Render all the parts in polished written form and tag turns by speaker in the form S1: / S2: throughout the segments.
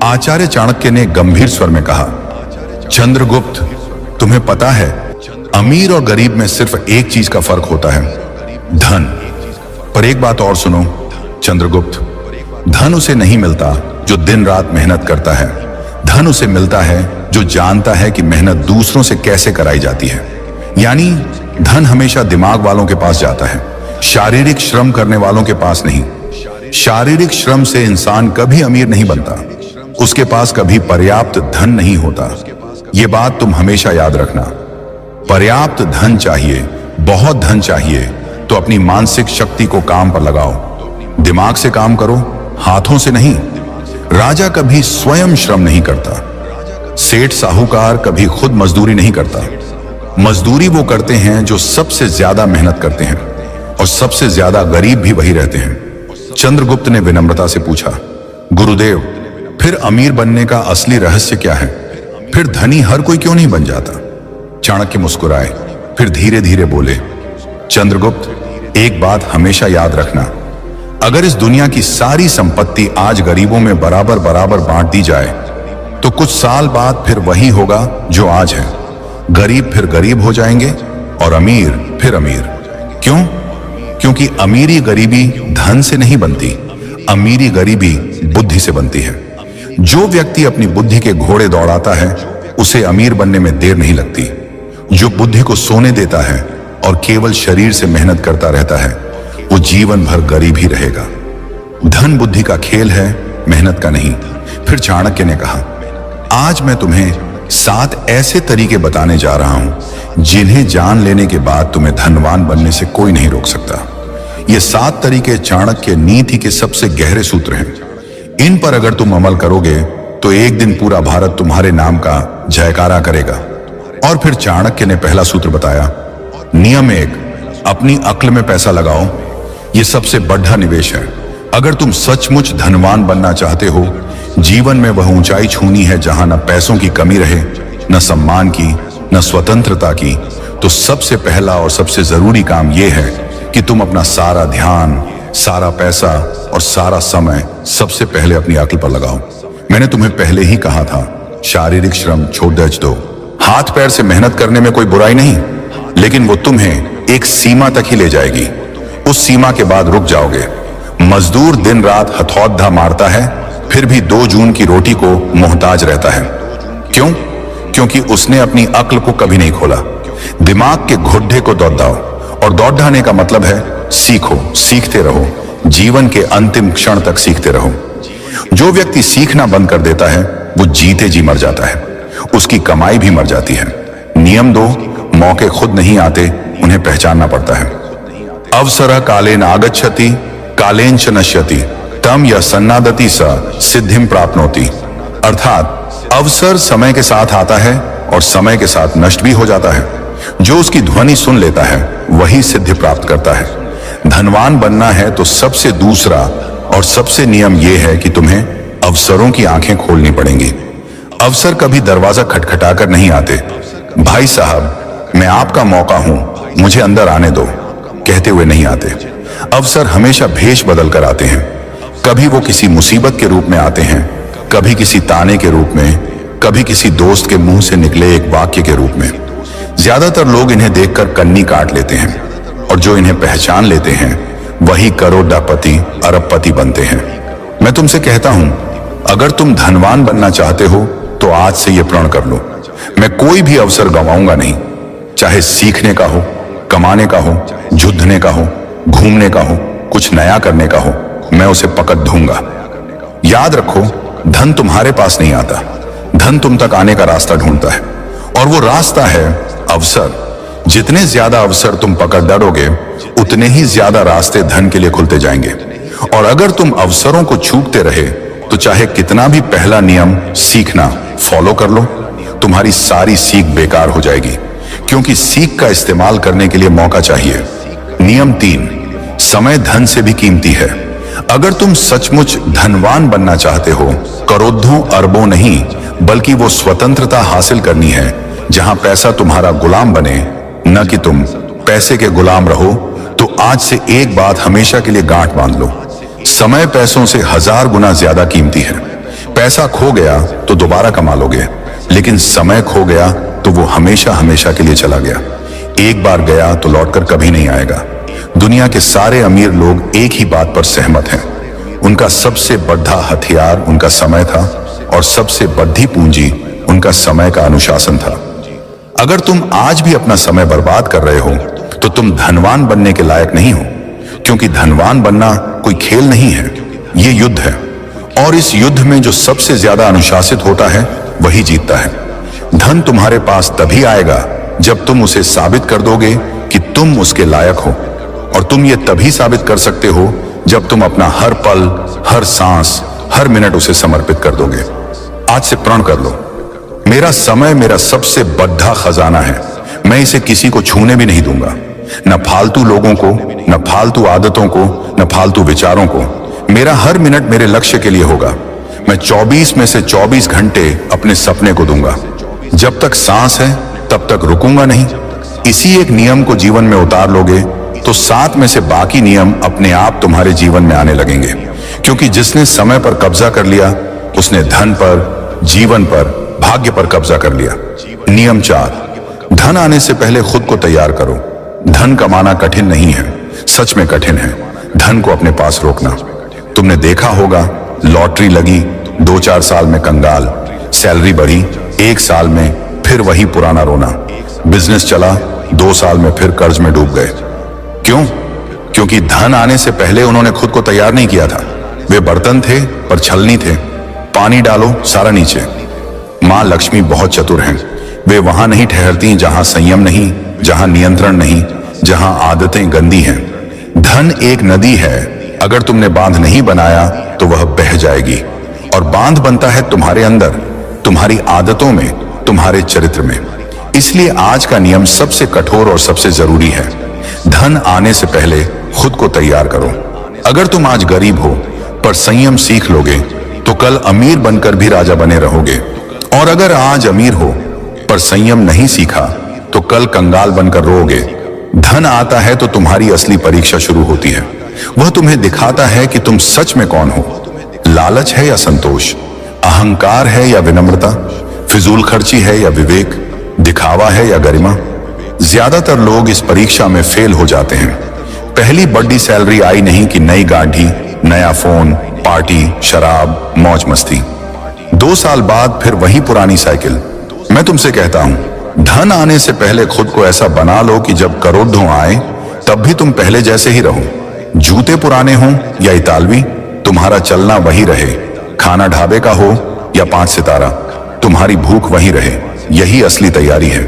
S1: आचार्य चाणक्य ने गंभीर स्वर में कहा, चंद्रगुप्त, तुम्हें पता है अमीर और गरीब में सिर्फ एक चीज का फर्क होता है, धन। पर एक बात और सुनो चंद्रगुप्त, धन उसे नहीं मिलता जो दिन रात मेहनत करता है। धन उसे मिलता है जो जानता है कि मेहनत दूसरों से कैसे कराई जाती है। यानी धन हमेशा दिमाग वालों के पास जाता है, शारीरिक श्रम करने वालों के पास नहीं। शारीरिक श्रम से इंसान कभी अमीर नहीं बनता, उसके पास कभी पर्याप्त धन नहीं होता। यह बात तुम हमेशा याद रखना। पर्याप्त धन चाहिए, बहुत धन चाहिए तो अपनी मानसिक शक्ति को काम पर लगाओ। दिमाग से काम करो, हाथों से नहीं। राजा कभी स्वयं श्रम नहीं करता, सेठ साहूकार कभी खुद मजदूरी नहीं करता। मजदूरी वो करते हैं जो सबसे ज्यादा मेहनत करते हैं, और सबसे ज्यादा गरीब भी वही रहते हैं। चंद्रगुप्त ने विनम्रता से पूछा, गुरुदेव, फिर अमीर बनने का असली रहस्य क्या है? फिर धनी हर कोई क्यों नहीं बन जाता? चाणक्य मुस्कुराए, फिर धीरे धीरे बोले, चंद्रगुप्त, एक बात हमेशा याद रखना, अगर इस दुनिया की सारी संपत्ति आज गरीबों में बराबर बराबर बांट दी जाए तो कुछ साल बाद फिर वही होगा जो आज है। गरीब फिर गरीब हो जाएंगे और अमीर फिर अमीर। क्यों? क्योंकि अमीरी गरीबी धन से नहीं बनती, अमीरी गरीबी बुद्धि से बनती है। जो व्यक्ति अपनी बुद्धि के घोड़े दौड़ाता है उसे अमीर बनने में देर नहीं लगती। जो बुद्धि को सोने देता है और केवल शरीर से मेहनत करता रहता है वो जीवन भर गरीब ही रहेगा। धन बुद्धि का खेल है, मेहनत का नहीं। फिर चाणक्य ने कहा, आज मैं तुम्हें 7 ऐसे तरीके बताने जा रहा हूं जिन्हें जान लेने के बाद तुम्हें धनवान बनने से कोई नहीं रोक सकता। ये 7 तरीके चाणक्य नीति के सबसे गहरे सूत्र हैं। इन पर अगर तुम अमल करोगे तो एक दिन पूरा भारत तुम्हारे नाम का जयकारा करेगा। और फिर चाणक्य ने पहला सूत्र बताया, नियम 1, अपनी अक्ल में पैसा लगाओ। यह सबसे बड़ा निवेश है। अगर तुम सचमुच धनवान बनना चाहते हो, जीवन में वह ऊंचाई छूनी है जहां न पैसों की कमी रहे, न सम्मान की, न स्वतंत्रता की, तो सबसे पहला और सबसे जरूरी काम यह है कि तुम अपना सारा ध्यान, सारा पैसा और सारा समय सबसे पहले अपनी अक्ल पर लगाओ। मैंने तुम्हें पहले ही कहा था, शारीरिक श्रम छोड़ दो। हाथ पैर से मेहनत करने में कोई बुराई नहीं, लेकिन वो तुम्हें एक सीमा तक ही ले जाएगी। उस सीमा के बाद रुक जाओगे। मजदूर दिन रात हथौड़ा मारता है, फिर भी 2 जून की रोटी को मोहताज रहता है। क्यों? क्योंकि उसने अपनी अक्ल को कभी नहीं खोला। दिमाग के घुड्डे को दौड़ाओ, और दौड़ाने का मतलब है सीखो, सीखते रहो, जीवन के अंतिम क्षण तक सीखते रहो। जो व्यक्ति सीखना बंद कर देता है वो जीते जी मर जाता है, उसकी कमाई भी मर जाती है। नियम 2, मौके खुद नहीं आते, उन्हें पहचानना पड़ता है। अवसर कालेन आगच्छति कालेन च नश्यति तम या सन्नादति स सिद्धिम प्राप्नोति। अर्थात अवसर समय के साथ आता है और समय के साथ नष्ट भी हो जाता है। जो उसकी ध्वनि सुन लेता है वही सिद्धि प्राप्त करता है। धनवान बनना है तो सबसे दूसरा और सबसे नियम यह है कि तुम्हें अवसरों की आंखें खोलनी पड़ेंगी। अवसर कभी दरवाजा खटखटाकर नहीं आते। भाई साहब, मैं आपका मौका हूं, मुझे अंदर आने दो, कहते हुए नहीं आते। अवसर हमेशा भेष बदल कर आते हैं। कभी वो किसी मुसीबत के रूप में आते हैं, कभी किसी ताने के रूप में, कभी किसी दोस्त के मुंह से निकले एक वाक्य के रूप में। ज्यादातर लोग इन्हें देखकर कन्नी काट लेते हैं, और जो इन्हें पहचान लेते हैं वही करोड़पति अरबपति बनते हैं। मैं तुमसे कहता हूं, अगर तुम धनवान बनना चाहते हो तो आज से यह प्रण कर लो, मैं कोई भी अवसर गंवाऊंगा नहीं। चाहे सीखने का हो, कमाने का हो, जुद्धने का हो, घूमने का हो, कुछ नया करने का हो, मैं उसे पकड़ दूंगा। याद रखो, धन तुम्हारे पास नहीं आता, धन तुम तक आने का रास्ता ढूंढता है, और वो रास्ता है अवसर। जितने ज्यादा अवसर तुम पकड़ डरोगे उतने ही ज्यादा रास्ते धन के लिए खुलते जाएंगे। और अगर तुम अवसरों को चूकते रहे तो चाहे कितना भी पहला नियम सीखना फॉलो कर लो, तुम्हारी सारी सीख बेकार हो जाएगी, क्योंकि सीख का इस्तेमाल करने के लिए मौका चाहिए। नियम 3, समय धन से भी कीमती है। अगर तुम सचमुच धनवान बनना चाहते हो, करोड़ों अरबों नहीं बल्कि वो स्वतंत्रता हासिल करनी है जहां पैसा तुम्हारा गुलाम बने, न कि तुम पैसे के गुलाम रहो, तो आज से एक बात हमेशा के लिए गांठ बांध लो, समय पैसों से 1000 गुना ज्यादा कीमती है। पैसा खो गया तो दोबारा कमा लोगे, लेकिन समय खो गया तो वो हमेशा हमेशा के लिए चला गया। एक बार गया तो लौटकर कभी नहीं आएगा। दुनिया के सारे अमीर लोग एक ही बात पर सहमत हैं, उनका सबसे बड़ा हथियार उनका समय था और सबसे बड़ी पूंजी उनका समय का अनुशासन था। अगर तुम आज भी अपना समय बर्बाद कर रहे हो तो तुम धनवान बनने के लायक नहीं हो, क्योंकि धनवान बनना कोई खेल नहीं है, ये युद्ध है। और इस युद्ध में जो सबसे ज्यादा अनुशासित होता है वही जीतता है। धन तुम्हारे पास तभी आएगा जब तुम उसे साबित कर दोगे कि तुम उसके लायक हो, और तुम ये तभी साबित कर सकते हो जब तुम अपना हर पल, हर सांस, हर मिनट उसे समर्पित कर दोगे। आज से प्रण कर लो, मेरा समय मेरा सबसे बड़ा खजाना है, मैं इसे किसी को छूने भी नहीं दूंगा। न फालतू लोगों को, न फालतू आदतों को, न फालतू विचारों को। मेरा हर मिनट मेरे लक्ष्य के लिए होगा। मैं 24 में से 24 घंटे अपने सपने को दूंगा। जब तक सांस है तब तक रुकूंगा नहीं। इसी एक नियम को जीवन में उतार लोगे तो 7 में से बाकी नियम अपने आप तुम्हारे जीवन में आने लगेंगे, क्योंकि जिसने समय पर कब्जा कर लिया उसने धन पर, जीवन पर, भाग्य पर कब्जा कर लिया। नियम 4, धन आने से पहले खुद को तैयार करो। धन कमाना कठिन नहीं है, सच में कठिन है धन को अपने पास रोकना। तुमने देखा होगा, लॉटरी लगी, 2-4 साल में कंगाल, सैलरी बढ़ी, 1 साल में फिर वही पुराना रोना, बिजनेस चला, 2 साल में फिर कर्ज में डूब गए। क्यों? क्योंकि धन आने से पहले उन्होंने खुद को तैयार नहीं किया था। वे बर्तन थे पर छलनी थे, पानी डालो सारा नीचे। मां लक्ष्मी बहुत चतुर हैं, वे वहां नहीं ठहरती जहां संयम नहीं, जहां नियंत्रण नहीं, जहां आदतें गंदी हैं। धन एक नदी है, अगर तुमने बांध नहीं बनाया तो वह बह जाएगी, और बांध बनता है तुम्हारे अंदर, तुम्हारी आदतों में, तुम्हारे चरित्र में। इसलिए आज का नियम सबसे कठोर और सबसे जरूरी है। धन आने से पहले खुद को तैयार करो। अगर तुम आज गरीब हो पर संयम सीख लोगे तो कल अमीर बनकर भी राजा बने रहोगे, और अगर आज अमीर हो पर संयम नहीं सीखा तो कल कंगाल बनकर रोओगे। धन आता है तो तुम्हारी असली परीक्षा शुरू होती है। वह तुम्हें दिखाता है कि तुम सच में कौन हो। लालच है या संतोष, अहंकार है या विनम्रता, फिजूल खर्ची है या विवेक, दिखावा है या गरिमा। ज्यादातर लोग इस परीक्षा में फेल हो जाते हैं। पहली बड़ी सैलरी आई नहीं कि नई गाड़ी, नया फोन, पार्टी, शराब, मौज मस्ती। 2 साल बाद फिर वही पुरानी साइकिल। मैं तुमसे कहता हूं, धन आने से पहले खुद को ऐसा बना लो कि जब करोड़ों आए तब भी तुम पहले जैसे ही रहो। जूते पुराने हों या इतालवी, तुम्हारा चलना वही रहे। खाना ढाबे का हो या 5 सितारा, तुम्हारी भूख वही रहे। यही असली तैयारी है।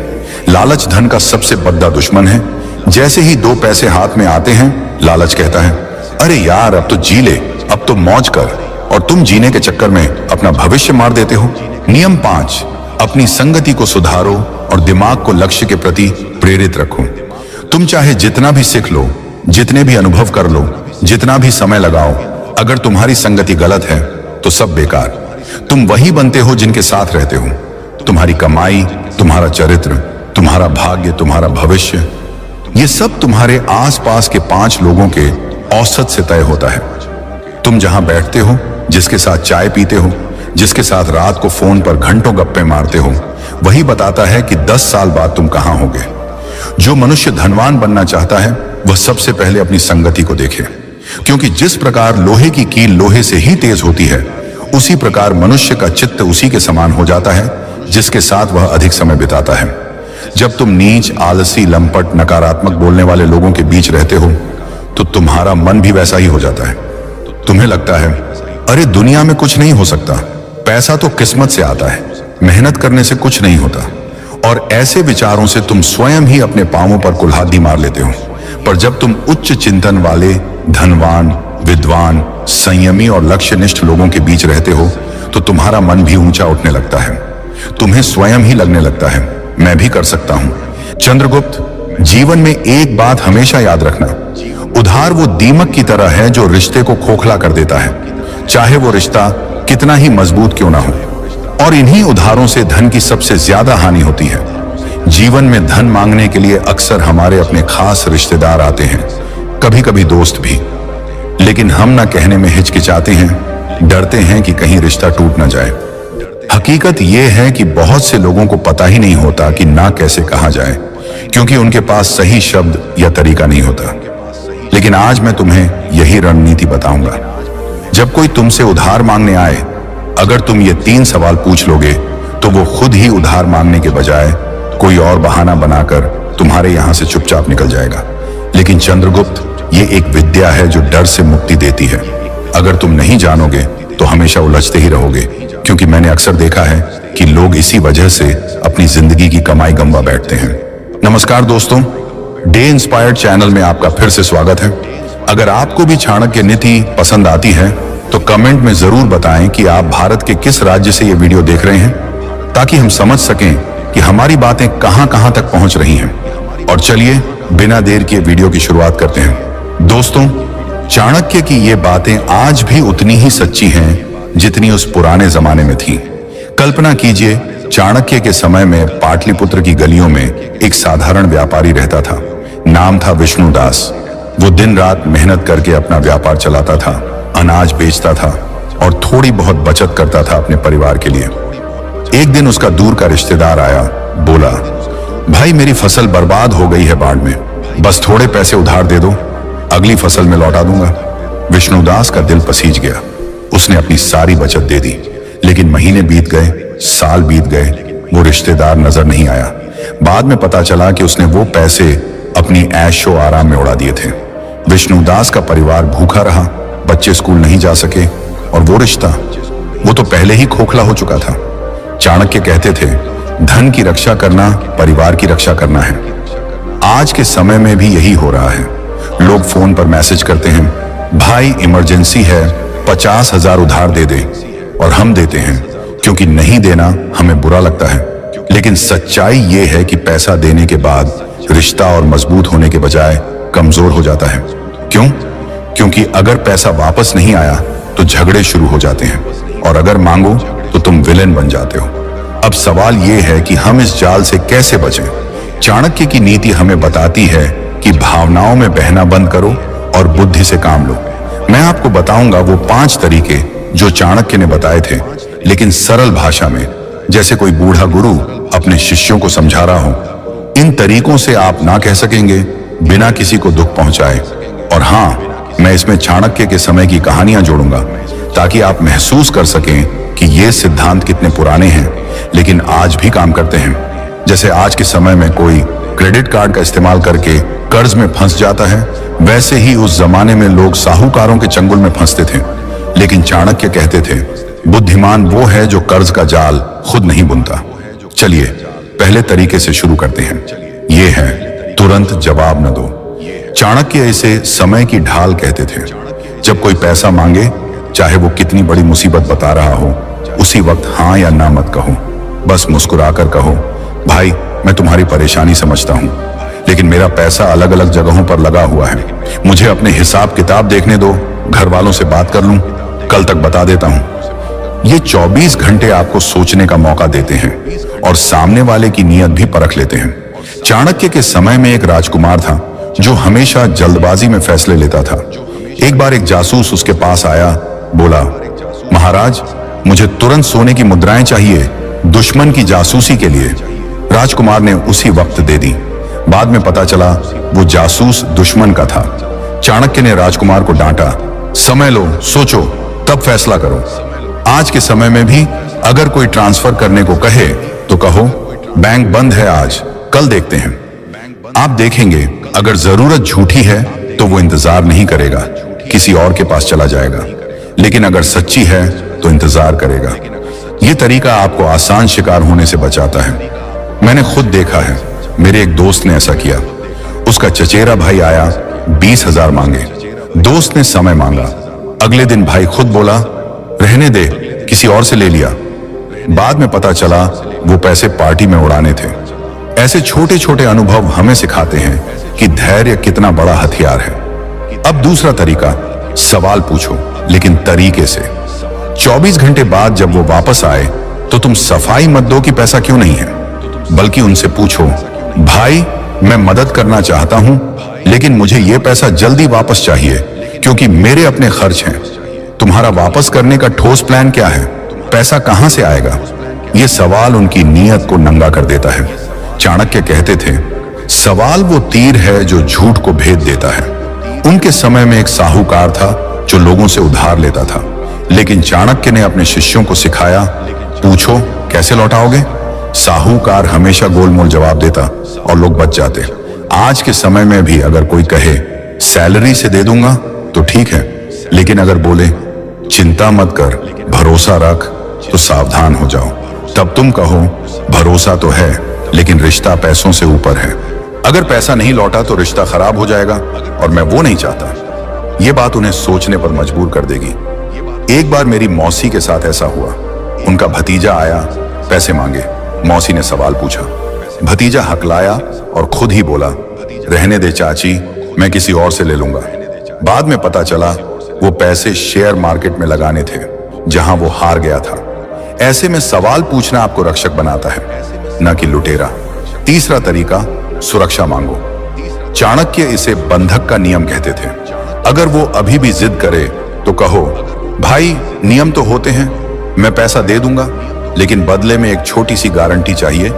S1: लालच धन का सबसे बड़ा दुश्मन है। जैसे ही 2 पैसे हाथ में आते हैं, लालच कहता है, अरे यार अब तो जी ले, अब तो मौज कर, और तुम जीने के चक्कर में अपना भविष्य मार देते हो। नियम 5, अपनी संगति को सुधारो और दिमाग को लक्ष्य के प्रति प्रेरित रखो। तुम चाहे जितना भी सीख लो, जितने भी अनुभव कर लो, जितना भी समय लगाओ, अगर तुम्हारी संगति गलत है तो सब बेकार। तुम वही बनते हो जिनके साथ रहते हो। तुम्हारी कमाई, तुम्हारा चरित्र, तुम्हारा भाग्य, तुम्हारा भविष्य, ये सब तुम्हारे आसपास के 5 लोगों के औसत से तय होता है। तुम जहां बैठते हो, जिसके साथ चाय पीते हो, जिसके साथ रात को फोन पर घंटों गप्पे मारते हो, वही बताता है कि 10 साल बाद तुम कहां होगे। जो मनुष्य धनवान बनना चाहता है वह सबसे पहले अपनी संगति को देखे, क्योंकि जिस प्रकार लोहे की कील लोहे से ही तेज होती है, उसी प्रकार मनुष्य का चित्त उसी के समान हो जाता है जिसके साथ वह अधिक समय बिताता है। जब तुम नीच, आलसी, लंपट, नकारात्मक बोलने वाले लोगों के बीच रहते हो तो तुम्हारा मन भी वैसा ही हो जाता है। तुम्हें लगता है, अरे दुनिया में कुछ नहीं हो सकता, पैसा तो किस्मत से आता है, मेहनत करने से कुछ नहीं होता, और ऐसे विचारों से तुम स्वयं ही अपने पांवों पर कुल्हाड़ी मार लेते हो। पर जब तुम उच्च चिंतन वाले, धनवान, विद्वान, संयमी और लक्ष्यनिष्ठ लोगों के बीच रहते हो तो तुम्हारा मन भी ऊंचा उठने लगता है। तुम्हें स्वयं ही लगने लगता है, मैं भी कर सकता हूं। चंद्रगुप्त, जीवन में एक बात हमेशा याद रखना, उधार वो दीमक की तरह है जो रिश्ते को खोखला कर देता है, चाहे वो रिश्ता कितना ही मजबूत क्यों ना हो। और इन्हीं उधारों से धन की सबसे ज्यादा हानि होती है। जीवन में धन मांगने के लिए अक्सर हमारे अपने खास रिश्तेदार आते हैं, कभी कभी दोस्त भी, लेकिन हम ना कहने में हिचकिचाते हैं, डरते हैं कि कहीं रिश्ता टूट ना जाए। हकीकत यह है कि बहुत से लोगों को पता ही नहीं होता कि ना कैसे कहा जाए, क्योंकि उनके पास सही शब्द या तरीका नहीं होता। लेकिन आज मैं तुम्हें यही रणनीति बताऊंगा। जब कोई तुमसे उधार मांगने आए, अगर तुम ये 3 सवाल पूछ लोगे तो वो खुद ही उधार मांगने के बजाय कोई और बहाना बनाकर तुम्हारे यहां से चुपचाप निकल जाएगा। लेकिन चंद्रगुप्त, ये एक विद्या है जो डर से मुक्ति देती है। अगर तुम नहीं जानोगे तो हमेशा उलझते ही रहोगे, क्योंकि मैंने अक्सर देखा है कि लोग इसी वजह से अपनी जिंदगी की कमाई गंवा बैठते हैं। नमस्कार दोस्तों, डे इंस्पायर्ड चैनल में आपका फिर से स्वागत है। अगर आपको भी चाणक्य नीति पसंद आती है तो कमेंट में जरूर बताएं कि आप भारत के किस राज्य से ये वीडियो देख रहे हैं, ताकि हम समझ सकें कि हमारी बातें कहां कहां तक पहुंच रही हैं। और चलिए बिना देर किए वीडियो की शुरुआत करते हैं। दोस्तों, चाणक्य की ये बातें आज भी उतनी ही सच्ची हैं जितनी उस पुराने जमाने में थी। कल्पना कीजिए, चाणक्य के समय में पाटलिपुत्र की गलियों में एक साधारण व्यापारी रहता था। नाम था विष्णुदास। वो दिन रात मेहनत करके अपना व्यापार चलाता था, अनाज बेचता था और थोड़ी बहुत बचत करता था अपने परिवार के लिए। एक दिन उसका दूर का रिश्तेदार आया, बोला, भाई मेरी फसल बर्बाद हो गई है बाढ़ में, बस थोड़े पैसे उधार दे दो, अगली फसल में लौटा दूंगा। विष्णुदास का दिल पसीज गया। उसने अपनी सारी बचत दे दी। लेकिन महीने बीत गए, साल बीत गए, वो रिश्तेदार नजर नहीं आया। बाद में पता चला कि उसने वो पैसे अपनी ऐशो आराम में उड़ा दिए थे। विष्णुदास का परिवार भूखा रहा, बच्चे स्कूल नहीं जा सके और वो रिश्ता, वो तो पहले ही खोखला हो चुका था। चाणक्य कहते थे, धन की रक्षा करना परिवार की रक्षा करना है। आज के समय में भी यही हो रहा है। लोग फोन पर मैसेज करते हैं, भाई इमरजेंसी है, 50,000 उधार दे दे, और हम देते हैं क्योंकि नहीं देना हमें बुरा लगता है। लेकिन सच्चाई ये है कि पैसा देने के बाद रिश्ता और मजबूत होने के बजाय कमजोर हो जाता है। क्यों? क्योंकि अगर पैसा वापस नहीं आया तो झगड़े शुरू हो जाते हैं, और अगर मांगो तो तुम विलेन बन जाते हो। अब सवाल यह है कि हम इस जाल से कैसे बचें। चाणक्य की नीति हमें बताती है कि भावनाओं में बहना बंद करो और बुद्धि से काम लो। मैं आपको बताऊंगा वो 5 तरीके जो चाणक्य ने बताए थे, लेकिन सरल भाषा में, जैसे कोई बूढ़ा गुरु अपने शिष्यों को समझा रहा हो। इन तरीकों से आप ना कह सकेंगे बिना किसी को दुख पहुंचाए। और हाँ, मैं इसमें चाणक्य के समय की कहानियां जोड़ूंगा, ताकि आप महसूस कर सकें कि ये सिद्धांत कितने पुराने हैं लेकिन आज भी काम करते हैं। जैसे आज के समय में कोई क्रेडिट कार्ड का इस्तेमाल करके कर्ज में फंस जाता है, वैसे ही उस जमाने में लोग साहूकारों के चंगुल में फंसते थे। लेकिन चाणक्य कहते थे, बुद्धिमान वो है जो कर्ज का जाल खुद नहीं बुनता। चलिए पहले तरीके से शुरू करते हैं। ये है, तुरंत जवाब न दो। चाणक्य इसे समय की ढाल कहते थे। जब कोई पैसा मांगे, चाहे वो कितनी बड़ी मुसीबत बता रहा हो, उसी वक्त हाँ या ना मत कहो। बस मुस्कुराकर कहो, भाई मैं तुम्हारी परेशानी समझता हूं, लेकिन मेरा पैसा अलग अलग जगहों पर लगा हुआ है, मुझे अपने हिसाब किताब देखने दो, घर वालों से बात कर लूं, कल तक बता देता हूं। ये 24 घंटे आपको सोचने का मौका देते हैं और सामने वाले की नीयत भी परख लेते हैं। चाणक्य के समय में एक राजकुमार था जो हमेशा जल्दबाजी में फैसले लेता था। एक बार एक जासूस उसके पास आया, बोला, महाराज मुझे तुरंत सोने की मुद्राएं चाहिए, दुश्मन की जासूसी के लिए। राजकुमार ने उसी वक्त दे दी। बाद में पता चला वो जासूस दुश्मन का था। चाणक्य ने राजकुमार को डांटा, समय लो, सोचो, तब फैसला करो। आज के समय में भी अगर कोई ट्रांसफर करने को कहे तो कहो, बैंक बंद है आज, कल देखते हैं। आप देखेंगे अगर जरूरत झूठी है तो वो इंतजार नहीं करेगा, किसी और के पास चला जाएगा। लेकिन अगर सच्ची है तो इंतजार करेगा। यह तरीका आपको आसान शिकार होने से बचाता है। मैंने खुद देखा है, मेरे एक दोस्त ने ऐसा किया। उसका चचेरा भाई आया, 20,000 मांगे। दोस्त ने समय मांगा। अगले दिन भाई खुद बोला, रहने दे, किसी और से ले लिया। बाद में पता चला वो पैसे पार्टी में उड़ाने थे। ऐसे छोटे छोटे अनुभव हमें सिखाते हैं कि धैर्य कितना बड़ा हथियार है। अब दूसरा तरीका, सवाल पूछो लेकिन तरीके से। 24 घंटे बाद जब वो वापस आए तो तुम सफाई मत दो कि पैसा क्यों नहीं है, बल्कि उनसे पूछो, भाई मैं मदद करना चाहता हूं लेकिन मुझे ये पैसा जल्दी वापस चाहिए क्योंकि मेरे अपने खर्च हैं। तुम्हारा वापस करने का ठोस प्लान क्या है? पैसा कहां से आएगा? यह सवाल उनकी नीयत को नंगा कर देता है। चाणक्य कहते थे, सवाल वो तीर है जो झूठ को भेद देता है। उनके समय में एक साहूकार था जो लोगों से उधार लेता था, लेकिन चाणक्य ने अपने शिष्यों को सिखाया, पूछो कैसे लौटाओगे? साहूकार हमेशा गोलमोल जवाब देता और लोग बच जाते। आज के समय में भी अगर कोई कहे सैलरी से दे दूंगा तो ठीक है, लेकिन अगर बोले चिंता मत कर, भरोसा रख, तो सावधान हो जाओ। तब तुम कहो भरोसा तो है, लेकिन रिश्ता पैसों से ऊपर है। अगर पैसा नहीं लौटा तो रिश्ता खराब हो जाएगा, और मैं वो नहीं चाहता। ये बात उन्हें सोचने पर मजबूर कर देगी। एक बार मेरी मौसी के साथ ऐसा हुआ। उनका भतीजा आया, पैसे मांगे। मौसी ने सवाल पूछा। भतीजा हकलाया और खुद ही बोला, रहने दे चाची, मैं किसी और से ले लूंगा। बाद में पता चला वो पैसे शेयर मार्केट में लगाने थे, जहां वो हार गया था। ऐसे में सवाल पूछना आपको रक्षक बनाता है, न कि लुटेरा। तीसरा तरीका, सुरक्षा मांगो। चाणक्य इसे बंधक का नियम कहते थे। अगर वो अभी भी जिद करे तो कहो, भाई नियम तो होते हैं, मैं पैसा दे दूंगा, लेकिन बदले में एक छोटी सी गारंटी चाहिए,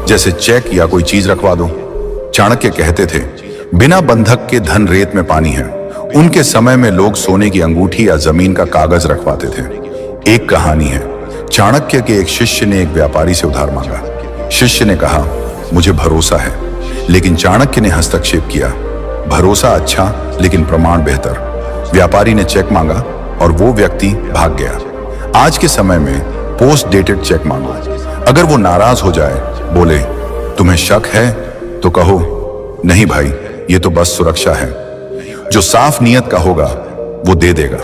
S1: जैसे चेक या कोई चीज रखवा दो। चाणक्य कहते थे, बिना बंधक के धन रेत में पानी है। उनके समय में लोग सोने की अंगूठी या जमीन का कागज रखवाते थे। एक कहानी है, चाणक्य के एक शिष्य ने एक व्यापारी से उधार मांगा। शिष्य ने कहा, मुझे भरोसा है, लेकिन चाणक्य ने हस्तक्षेप किया, भरोसा अच्छा लेकिन प्रमाण बेहतर। व्यापारी ने चेक मांगा और वो व्यक्ति भाग गया। आज के समय में पोस्ट डेटेड चेक मांगो। अगर वो नाराज हो जाए, बोले तुम्हें शक है, तो कहो नहीं भाई, ये तो बस सुरक्षा है। जो साफ नियत का होगा वो दे देगा,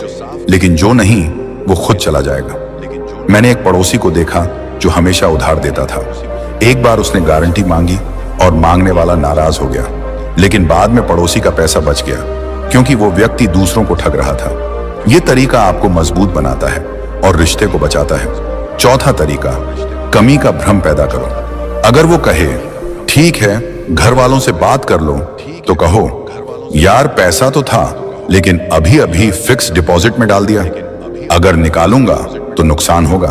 S1: लेकिन जो नहीं वो खुद चला जाएगा। मैंने एक पड़ोसी को देखा जो हमेशा उधार देता था। एक बार उसने गारंटी मांगी और मांगने वाला नाराज हो गया, लेकिन बाद में पड़ोसी का पैसा बच गया, क्योंकि वो व्यक्ति दूसरों को ठग रहा था। यह तरीका आपको मजबूत बनाता है और रिश्ते को बचाता है। चौथा तरीका, कमी का भ्रम पैदा करो। अगर वो कहे ठीक है, घर वालों से बात कर लो, तो कहो यार पैसा तो था, लेकिन अभी अभी फिक्स डिपॉजिट में डाल दिया। अगर निकालूंगा तो नुकसान होगा,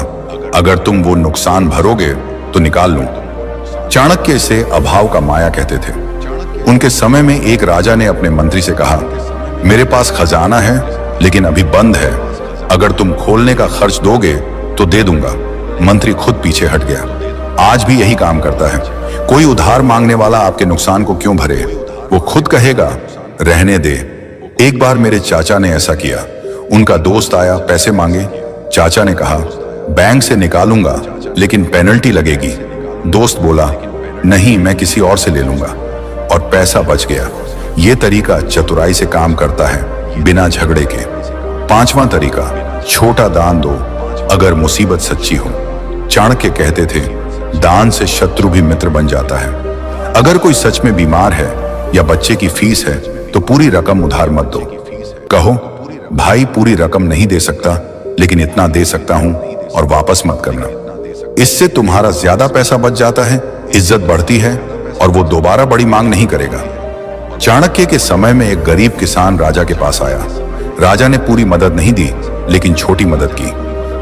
S1: अगर तुम वो नुकसान भरोगे तो निकाल लूं। चाणक्य इसे अभाव का माया कहते थे। उनके समय में एक राजा ने अपने मंत्री से कहा, मेरे पास खजाना है लेकिन अभी बंद है, अगर तुम खोलने का खर्च दोगे तो दे दूंगा। मंत्री खुद पीछे हट गया। आज भी यही काम करता है। कोई उधार मांगने वाला आपके नुकसान को क्यों भरे? वो खुद कहेगा रहने दे। एक बार मेरे चाचा ने ऐसा किया। उनका दोस्त आया, पैसे मांगे। चाचा ने कहा बैंक से निकालूंगा लेकिन पेनल्टी लगेगी। दोस्त बोला नहीं, मैं किसी और से ले लूंगा, और पैसा बच गया। ये तरीका चतुराई से काम करता है, बिना झगड़े के। पांचवा तरीका, छोटा दान दो अगर मुसीबत सच्ची हो। चाणक्य कहते थे, दान से शत्रु भी मित्र बन जाता है। अगर कोई सच में बीमार है या बच्चे की फीस है तो पूरी रकम उधार मत दो। कहो भाई पूरी रकम नहीं दे सकता, लेकिन इतना दे सकता हूं, और वापस मत करना। इससे तुम्हारा ज्यादा पैसा बच जाता है, इज्जत बढ़ती है, और वो दोबारा बड़ी मांग नहीं करेगा। चाणक्य के समय में एक गरीब किसान राजा के पास आया। राजा ने पूरी मदद नहीं दी, लेकिन छोटी मदद की।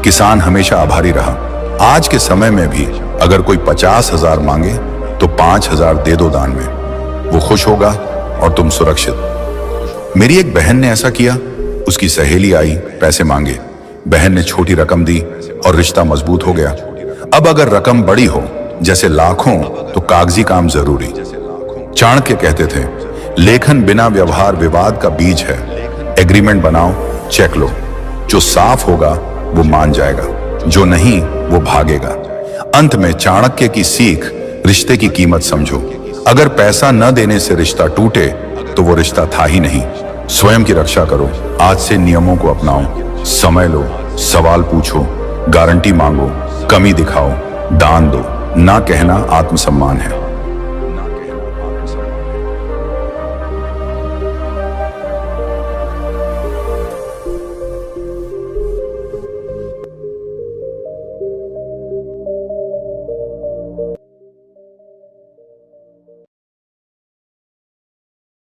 S1: किसान हमेशा आभारी रहा। आज के समय में भी अगर कोई 50,000 मांगे तो 5,000 दे दो दान में। वो खुश होगा और तुम सुरक्षित। मेरी एक बहन ने ऐसा किया। उसकी सहेली आई, पैसे मांगे। बहन ने छोटी रकम दी और रिश्ता मजबूत हो गया। अब अगर रकम बड़ी हो, जैसे लाखों, तो कागजी काम जरूरी। चाणक्य कहते थे, लेखन बिना व्यवहार विवाद का बीज है। एग्रीमेंट बनाओ, चेक लो। जो साफ होगा वो मान जाएगा, जो नहीं वो भागेगा। अंत में चाणक्य की सीख, रिश्ते की कीमत समझो। अगर पैसा न देने से रिश्ता टूटे तो वो रिश्ता था ही नहीं। स्वयं की रक्षा करो। आज से नियमों को अपनाओ। समय लो, सवाल पूछो, गारंटी मांगो, कमी दिखाओ, दान दो। ना कहना आत्मसम्मान है।